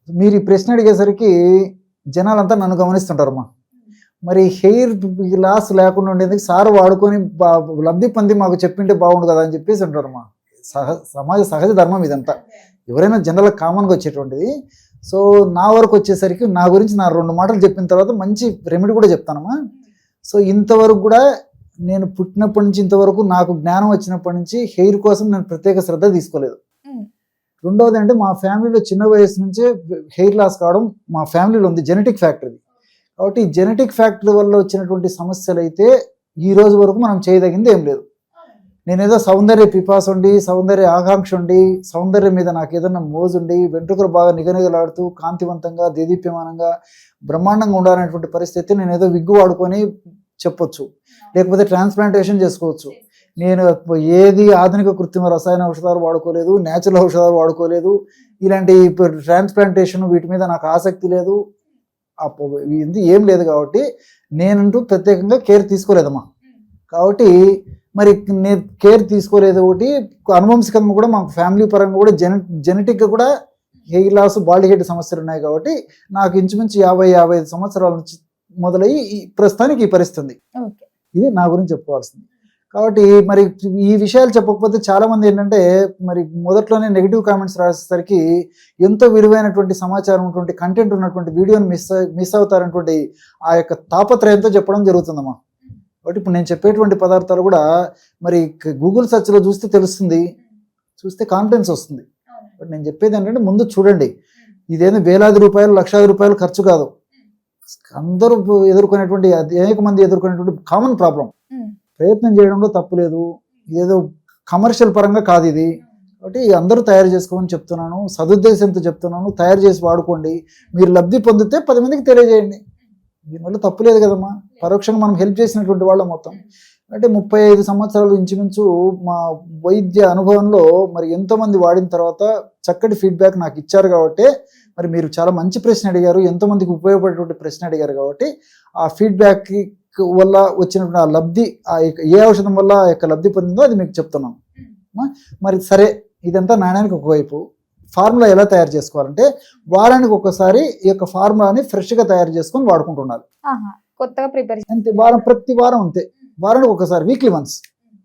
మీరు ఈ ప్రశ్న అడిగేసరికి జనాలంతా నన్ను గమనిస్తుంటారమ్మా. మరి హెయిర్ లాస్ లేకుండా ఉండేందుకు సార్ వాడుకొని లబ్ధి పొంది మాకు చెప్పింటే బాగుండు కదా అని చెప్పేసి అంటారమ్మా. సమాజ సహజ ధర్మం ఇదంతా, ఎవరైనా జనరల్గా కామన్గా వచ్చేటువంటిది. సో నా వరకు వచ్చేసరికి నా గురించి నా 2 మాటలు చెప్పిన తర్వాత మంచి రెమెడీ కూడా చెప్తానమ్మా. సో ఇంతవరకు కూడా నేను పుట్టినప్పటి నుంచి ఇంతవరకు నాకు జ్ఞానం వచ్చినప్పటి నుంచి హెయిర్ కోసం నేను ప్రత్యేక శ్రద్ధ తీసుకోలేదు. రెండవది అంటే మా ఫ్యామిలీలో చిన్న వయసు నుంచే హెయిర్ లాస్ కావడం మా ఫ్యామిలీలో ఉంది, జెనెటిక్ ఫ్యాక్టర్ ఇది. కాబట్టి ఈ జెనెటిక్ ఫ్యాక్టర్ వల్ల వచ్చినటువంటి సమస్యలు అయితే ఈ రోజు వరకు మనం చేయదగింది ఏం లేదు. నేనేదో సౌందర్య పిపాస ఉండి, సౌందర్య ఆకాంక్ష ఉండి, సౌందర్యం మీద నాకు ఏదన్నా మోజుండి, వెంట్రుకలు బాగా నిగనిగలాడుతూ కాంతివంతంగా దేదీప్యమానంగా బ్రహ్మాండంగా ఉండాలనేటువంటి పరిస్థితి నేను ఏదో విగ్గు వాడుకొని చెప్పొచ్చు, లేకపోతే ట్రాన్స్ప్లాంటేషన్ చేసుకోవచ్చు. నేను ఏది ఆధునిక కృత్రిమ రసాయన ఔషధాలు వాడుకోలేదు, న్యాచురల్ ఔషధాలు వాడుకోలేదు, ఇలాంటి ట్రాన్స్ప్లాంటేషన్ వీటి మీద నాకు ఆసక్తి లేదు, ఇది ఏం లేదు. కాబట్టి నేనంటూ ప్రత్యేకంగా కేర్ తీసుకోలేదమ్మా. కాబట్టి మరి నేను కేర్ తీసుకోలేదు. ఒకటి అనువంశికంగా కూడా మాకు ఫ్యామిలీ పరంగా కూడా జెనెటిక్గా కూడా హెయిర్ లాస్, బాల్డ్ హెడ్ సమస్యలు ఉన్నాయి. కాబట్టి నాకు ఇంచుమించు 50-55 సంవత్సరాల నుంచి మొదలయ్యి ప్రస్తుతానికి ఈ పరిస్థితి. ఇది నా గురించి చెప్పుకోవాల్సింది. కాబట్టి మరి ఈ విషయాలు చెప్పకపోతే చాలా మంది ఏంటంటే మరి మొదట్లోనే నెగిటివ్ కామెంట్స్ రాసేసరికి ఎంతో విలువైనటువంటి సమాచారం ఉన్నటువంటి కంటెంట్ ఉన్నటువంటి వీడియోని మిస్ అవుతారనేటువంటి ఆ యొక్క తాపత్రయంతో చెప్పడం జరుగుతుందమ్మా. కాబట్టి ఇప్పుడు నేను చెప్పేటువంటి పదార్థాలు కూడా మరి గూగుల్ సెర్చ్లో చూస్తే తెలుస్తుంది, చూస్తే కాన్ఫిడెన్స్ వస్తుంది. బట్ నేను చెప్పేది ఏంటంటే ముందు చూడండి, ఇదేదో వేలాది రూపాయలు, లక్షలాది రూపాయలు ఖర్చు కాదు. అందరూ ఎదుర్కొనేటువంటి, అనేక మంది ఎదుర్కొనేటువంటి కామన్ ప్రాబ్లం. ప్రయత్నం చేయడంలో తప్పు లేదు, ఇదేదో కమర్షియల్ పరంగా కాదు ఇది. కాబట్టి అందరూ తయారు చేసుకోమని చెప్తున్నాను, సదుద్దేశంతో చెప్తున్నాను. తయారు చేసి వాడుకోండి, మీరు లబ్ధి పొందితే 10 మందికి తెలియజేయండి. దీనివల్ల తప్పు లేదు కదమ్మా, పరోక్షంగా మనం హెల్ప్ చేసినటువంటి వాళ్ళం మొత్తం. అంటే 35 సంవత్సరాలు ఇంచుమించు మా వైద్య అనుభవంలో మరి ఎంతోమంది వాడిన తర్వాత చక్కటి ఫీడ్బ్యాక్ నాకు ఇచ్చారు. కాబట్టి మరి మీరు చాలా మంచి ప్రశ్న అడిగారు, ఎంతోమందికి ఉపయోగపడేటువంటి ప్రశ్న అడిగారు. కాబట్టి ఆ ఫీడ్బ్యాక్ వల్ల వచ్చినటువంటి ఆ లబ్ధి, ఏ ఔషధం వల్ల ఆ యొక్క లబ్ధి పొందిందో అది మీకు చెప్తున్నాం. మరి సరే, ఇదంతా నాణ్యానికి ఒకవైపు. ఫార్ములా ఎలా తయారు చేసుకోవాలంటే వారానికి ఒకసారి ఈ యొక్క ఫార్ములాని ఫ్రెష్గా తయారు చేసుకొని వాడుకుంటున్నారు. కొత్తగా ప్రిపేర్ అంతే, ప్రతి వారం అంతే, వారానికి ఒకసారి, వీక్లీ వన్స్.